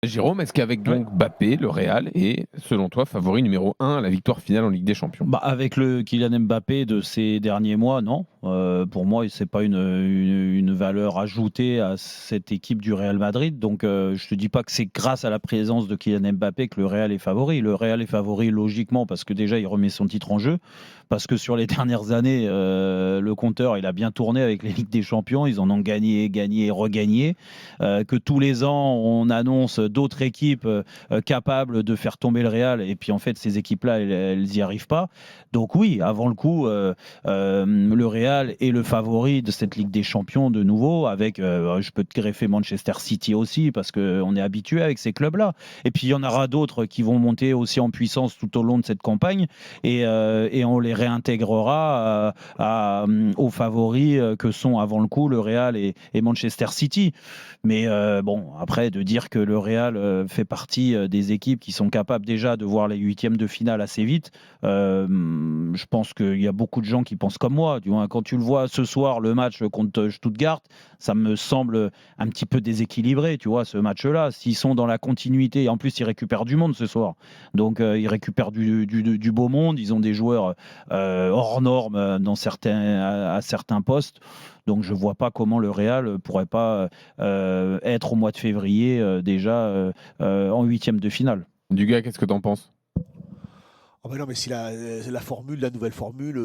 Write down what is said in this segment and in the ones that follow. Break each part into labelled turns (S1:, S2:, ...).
S1: Jérôme, est-ce qu'avec
S2: Ouais.
S1: donc Mbappé, le Real est, selon toi, favori numéro un à la victoire finale en Ligue des Champions?
S2: Bah, avec le Kylian Mbappé de ces derniers mois, non. Pour moi, c'est pas une valeur ajoutée à cette équipe du Real Madrid. Donc, je te dis pas que c'est grâce à la présence de Kylian Mbappé que le Real est favori. Le Real est favori logiquement parce que déjà, il remet son titre en jeu. Parce que sur les dernières années, le compteur, il a bien tourné avec les Ligues des Champions. Ils en ont gagné, gagné et regagné. Que tous les ans, on annonce d'autres équipes capables de faire tomber le Real. Et puis, en fait, ces équipes-là, elles n'y arrivent pas. Donc oui, avant le coup, le Real est le favori de cette Ligue des Champions de nouveau, avec, je peux te greffer Manchester City aussi, parce qu'on est habitué avec ces clubs-là. Et puis il y en aura d'autres qui vont monter aussi en puissance tout au long de cette campagne, et on les réintégrera aux favoris que sont avant le coup le Real et Manchester City. Mais bon, après, de dire que le Real fait partie des équipes qui sont capables déjà de voir les huitièmes de finale assez vite, je pense qu'il y a beaucoup de gens qui pensent comme moi. Du moins, quand tu le vois ce soir, le match contre Stuttgart, ça me semble un petit peu déséquilibré, tu vois, ce match-là. S'ils sont dans la continuité, et en plus, ils récupèrent du monde ce soir. Donc, ils récupèrent du beau monde. Ils ont des joueurs hors normes à certains postes. Donc, je ne vois pas comment le Real pourrait pas être au mois de février déjà en huitième de finale.
S1: Dugas, qu'est-ce que t'en penses?
S3: Ah bah non, mais si la nouvelle formule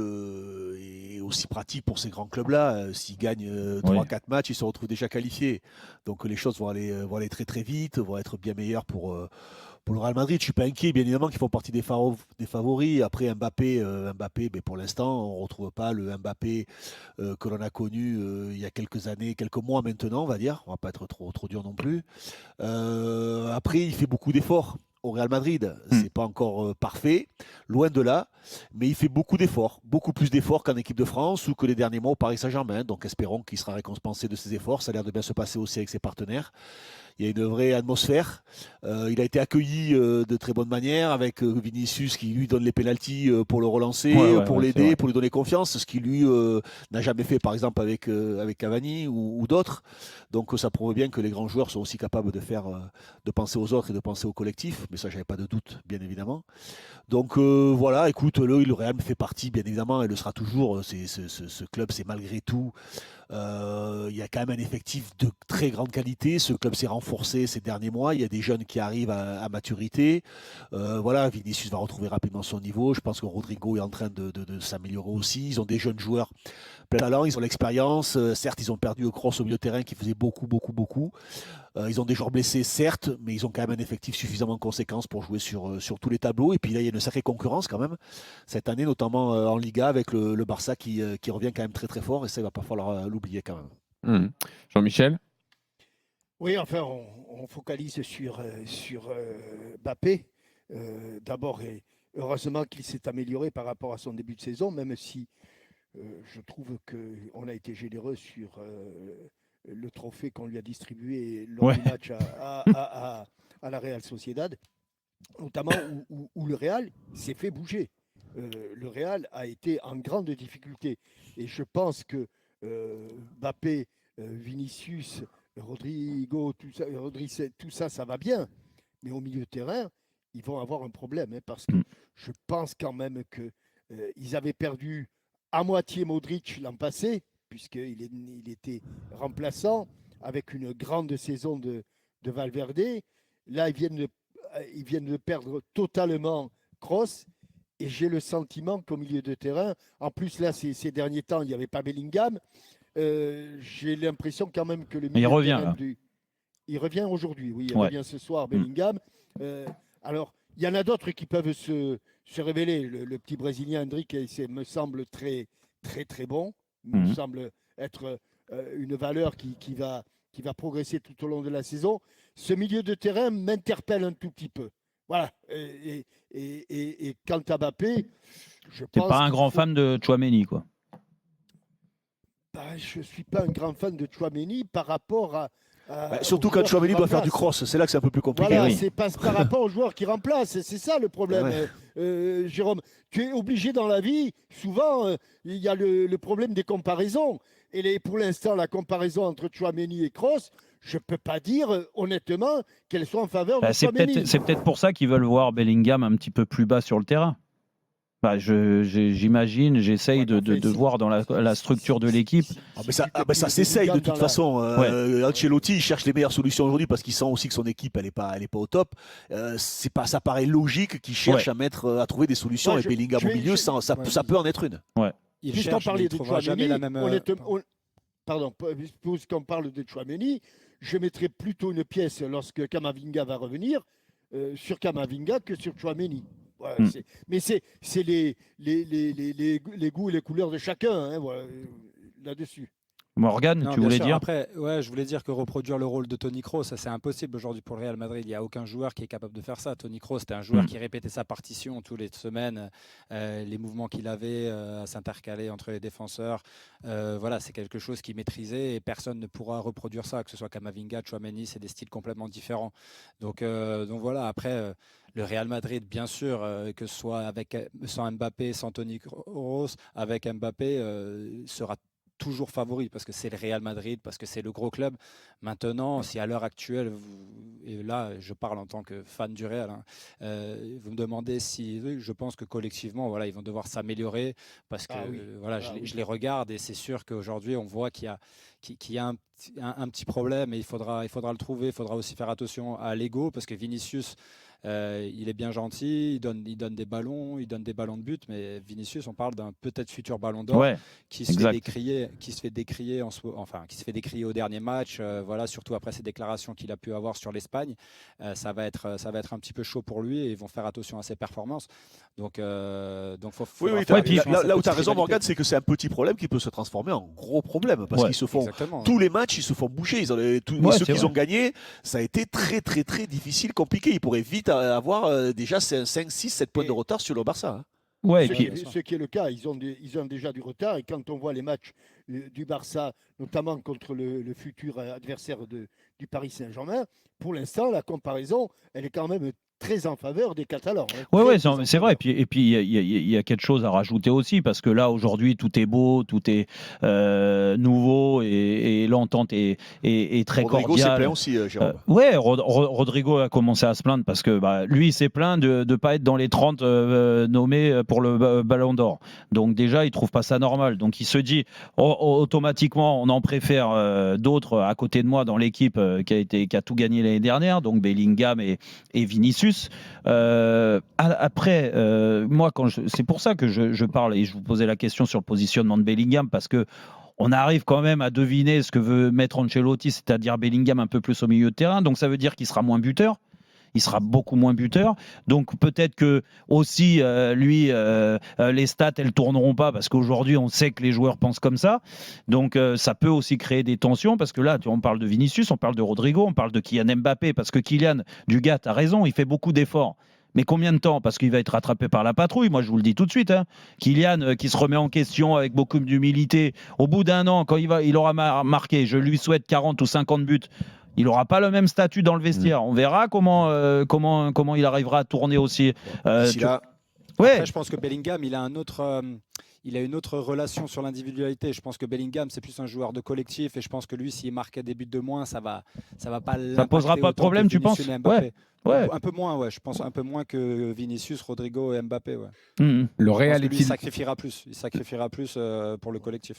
S3: est aussi pratique pour ces grands clubs-là, s'ils gagnent
S2: Oui.
S3: 3-4 matchs, ils se retrouvent déjà qualifiés. Donc les choses vont aller très très vite, vont être bien meilleures pour le Real Madrid. Je suis pas inquiet, bien évidemment, qu'ils font partie des favoris. Après Mbappé, mais pour l'instant, on ne retrouve pas le Mbappé que l'on a connu il y a quelques années, quelques mois maintenant, on va dire. On va pas être trop dur non plus. Après, il fait beaucoup d'efforts au Real Madrid.
S2: Mm.
S3: C'est pas encore parfait, loin de là, mais il fait beaucoup d'efforts, beaucoup plus d'efforts qu'en équipe de France ou que les derniers mois au Paris Saint-Germain. Donc espérons qu'il sera récompensé de ses efforts. Ça a l'air de bien se passer aussi avec ses partenaires. Il y a une vraie atmosphère. Il a été accueilli de très bonne manière avec Vinicius qui lui donne les pénaltys pour le
S2: Ouais,
S3: relancer,
S2: ouais,
S3: pour
S2: ouais, c'est vrai.
S3: l'aider, pour lui donner confiance, ce qu'il lui n'a jamais fait par exemple avec Cavani ou d'autres. Donc ça prouve bien que les grands joueurs sont aussi capables de penser aux autres et de penser au collectif. Mais ça, j'avais pas de doute, bien évidemment. Donc voilà, écoute, le Real fait partie, bien évidemment, et le sera toujours. Ce club, c'est malgré tout il y a quand même un effectif de très grande qualité. Ce club s'est renforcé ces derniers mois. Il y a des jeunes qui arrivent à maturité. Voilà, Vinicius va retrouver rapidement son niveau. Je pense que Rodrigo est en train de s'améliorer aussi. Ils ont des jeunes joueurs plein de talent, ils ont l'expérience. Certes, ils ont perdu Kroos au milieu de terrain qui faisait beaucoup. Ils ont des joueurs blessés, certes, mais ils ont quand même un effectif suffisamment conséquent pour jouer sur tous les tableaux. Et puis là, il y a une sacrée concurrence quand même cette année, notamment en Liga avec le Barça qui revient quand même très très fort. Et ça, il va pas falloir l'oublier quand même.
S1: Hmm. Jean-Michel?
S4: Oui, enfin, on focalise sur Mbappé. D'abord, et heureusement qu'il s'est amélioré par rapport à son début de saison, même si je trouve qu'on a été généreux sur le trophée qu'on lui a distribué lors
S2: Ouais.
S4: du match à la Real Sociedad, notamment où le Real s'est fait bouger. Le Real a été en grande difficulté. Et je pense que Mbappé, Vinicius, Rodrigo, tout ça, ça va bien. Mais au milieu de terrain, ils vont avoir un problème, hein, parce que
S2: Mm.
S4: je pense quand même qu'ils avaient perdu à moitié Modric l'an passé, puisqu'il était remplaçant avec une grande saison de Valverde. Là, ils viennent de perdre totalement Kroos. Et j'ai le sentiment qu'au milieu de terrain, en plus là, ces derniers temps, il n'y avait pas Bellingham. J'ai l'impression quand même que le
S2: Mais il
S4: milieu de
S2: revient
S4: terrain
S2: là.
S4: il revient aujourd'hui, oui, il
S2: Ouais.
S4: revient ce soir,
S2: Mm.
S4: Bellingham. Alors, il y en a d'autres qui peuvent se révéler. Le petit Brésilien Hendrick me semble très bon. Il me
S2: Mm.
S4: semble être une valeur qui va progresser tout au long de la saison. Ce milieu de terrain m'interpelle un tout petit peu. Voilà. Et quant à Mbappé, je
S2: T'es pas
S4: pense
S2: un
S4: qu'il
S2: grand
S4: faut.
S2: fan de Chouameni, quoi.
S4: Bah, je ne suis pas un grand fan de Chouameni par rapport aux
S3: Surtout quand
S4: joueurs qui
S3: Chouameni doit faire du
S4: remplacent.
S3: cross, c'est là que c'est un peu plus
S2: Eh
S3: compliqué.
S4: Voilà,
S2: oui.
S4: c'est pas par rapport aux joueurs qui remplacent. C'est ça le
S3: Ah
S4: problème,
S3: ouais.
S4: Jérôme. Tu es obligé dans la vie, souvent, il y a le problème des comparaisons. Pour l'instant, la comparaison entre Chouameni et Kroos, je ne peux pas dire honnêtement qu'elles soient en faveur de
S2: C'est
S4: Tchouaméni.
S2: peut-être pour ça qu'ils veulent voir Bellingham un petit peu plus bas sur le terrain. J'imagine, j'essaye de voir dans la structure de l'équipe.
S3: Ça s'essaye de toute façon. Ancelotti il cherche les meilleures solutions aujourd'hui parce qu'il sent aussi que son équipe elle est pas au top. Ça paraît logique qu'il cherche à trouver des solutions et Bellingham au milieu, ça peut en être une.
S2: Ouais.
S4: Puisqu'on parlait de
S5: jamais la même.
S4: Pardon, puisqu'on parle de Tchouaméni, je mettrai plutôt une pièce lorsque Camavinga va revenir sur Camavinga que sur Tchouaméni. Voilà, mais c'est les goûts et les couleurs de chacun voilà, là-dessus.
S2: Morgane, tu voulais dire?
S5: Après, je voulais dire que reproduire le rôle de Toni Kroos, ça c'est impossible aujourd'hui pour le Real Madrid. Il n'y a aucun joueur qui est capable de faire ça. Toni Kroos, c'était un joueur qui répétait sa partition toutes les semaines, les mouvements qu'il avait à s'intercaler entre les défenseurs. Voilà, c'est quelque chose qu'il maîtrisait et personne ne pourra reproduire ça, que ce soit Camavinga, Tchouaméni, c'est des styles complètement différents. Donc voilà, après. Le Real Madrid, bien sûr, que ce soit sans Mbappé, sans Toni Kroos, avec Mbappé, sera toujours favori parce que c'est le Real Madrid, parce que c'est le gros club. Maintenant, si à l'heure actuelle, et là je parle en tant que fan du Real, vous me demandez si je pense que collectivement, voilà, ils vont devoir s'améliorer parce que je les regarde et c'est sûr qu'aujourd'hui on voit qu'il y a un petit problème et il faudra le trouver. Il faudra aussi faire attention à l'ego parce que Vinicius, il est bien gentil, il donne des ballons, de but, mais Vinicius, on parle d'un peut-être futur ballon d'or qui se fait décrier au dernier match, voilà, surtout après ces déclarations qu'il a pu avoir sur l'Espagne. Ça va être un petit peu chaud pour lui et ils vont faire attention à ses performances. Donc là
S3: où tu as raison, Morgane, c'est que c'est un petit problème qui peut se transformer en gros problème parce qu'ils se font tous les matchs, ils se font bouger. Ceux qu'ils ont gagnés, ça a été très très très difficile, compliqué. Ils pourraient vite avoir déjà 5, 6, 7 points de retard sur le Barça.
S4: Ce qui est le cas, ils ont déjà du retard et quand on voit les matchs du Barça, notamment contre le futur adversaire du Paris Saint-Germain, pour l'instant, la comparaison, elle est quand même très en faveur des Catalans.
S2: Oui, c'est vrai. Et puis il y a quelque chose à rajouter aussi parce que là aujourd'hui tout est beau, tout est nouveau et l'entente est très cordiale.
S3: Rodrigo s'est plaint aussi, Jérôme.
S2: Rodrigo a commencé à se plaindre parce que lui il s'est plaint de ne pas être dans les 30 nommés pour le Ballon d'Or. Donc déjà il trouve pas ça normal. Donc il se dit automatiquement on en préfère d'autres à côté de moi dans l'équipe qui a tout gagné l'année dernière. Donc Bellingham et Vinicius. Après, moi, c'est pour ça que je parle et je vous posais la question sur le positionnement de Bellingham parce que on arrive quand même à deviner ce que veut mettre Ancelotti, c'est-à-dire Bellingham un peu plus au milieu de terrain. Donc ça veut dire qu'il sera moins buteur. Il sera beaucoup moins buteur. Donc peut-être que aussi lui, les stats elles tourneront pas parce qu'aujourd'hui on sait que les joueurs pensent comme ça. Donc ça peut aussi créer des tensions parce que là on parle de Vinicius, on parle de Rodrigo, on parle de Kylian Mbappé parce que Kylian, du gars, t'as raison, il fait beaucoup d'efforts. Mais combien de temps? Parce qu'il va être rattrapé par la patrouille. Moi, je vous le dis tout de suite. Kylian, qui se remet en question avec beaucoup d'humilité. Au bout d'un an, quand il aura marqué, je lui souhaite 40 ou 50 buts. Il n'aura pas le même statut dans le vestiaire. On verra comment il arrivera à tourner aussi.
S5: Après, je pense que Bellingham, il a une autre relation sur l'individualité. Je pense que Bellingham, c'est plus un joueur de collectif. Et je pense que lui, s'il marque des buts de moins, ça va pas l'impacter.
S2: Ça posera pas de problème, tu penses?
S5: Un peu moins, je pense un peu moins que Vinicius, Rodrigo et Mbappé.
S1: Le Real
S5: il sacrifiera plus pour le collectif.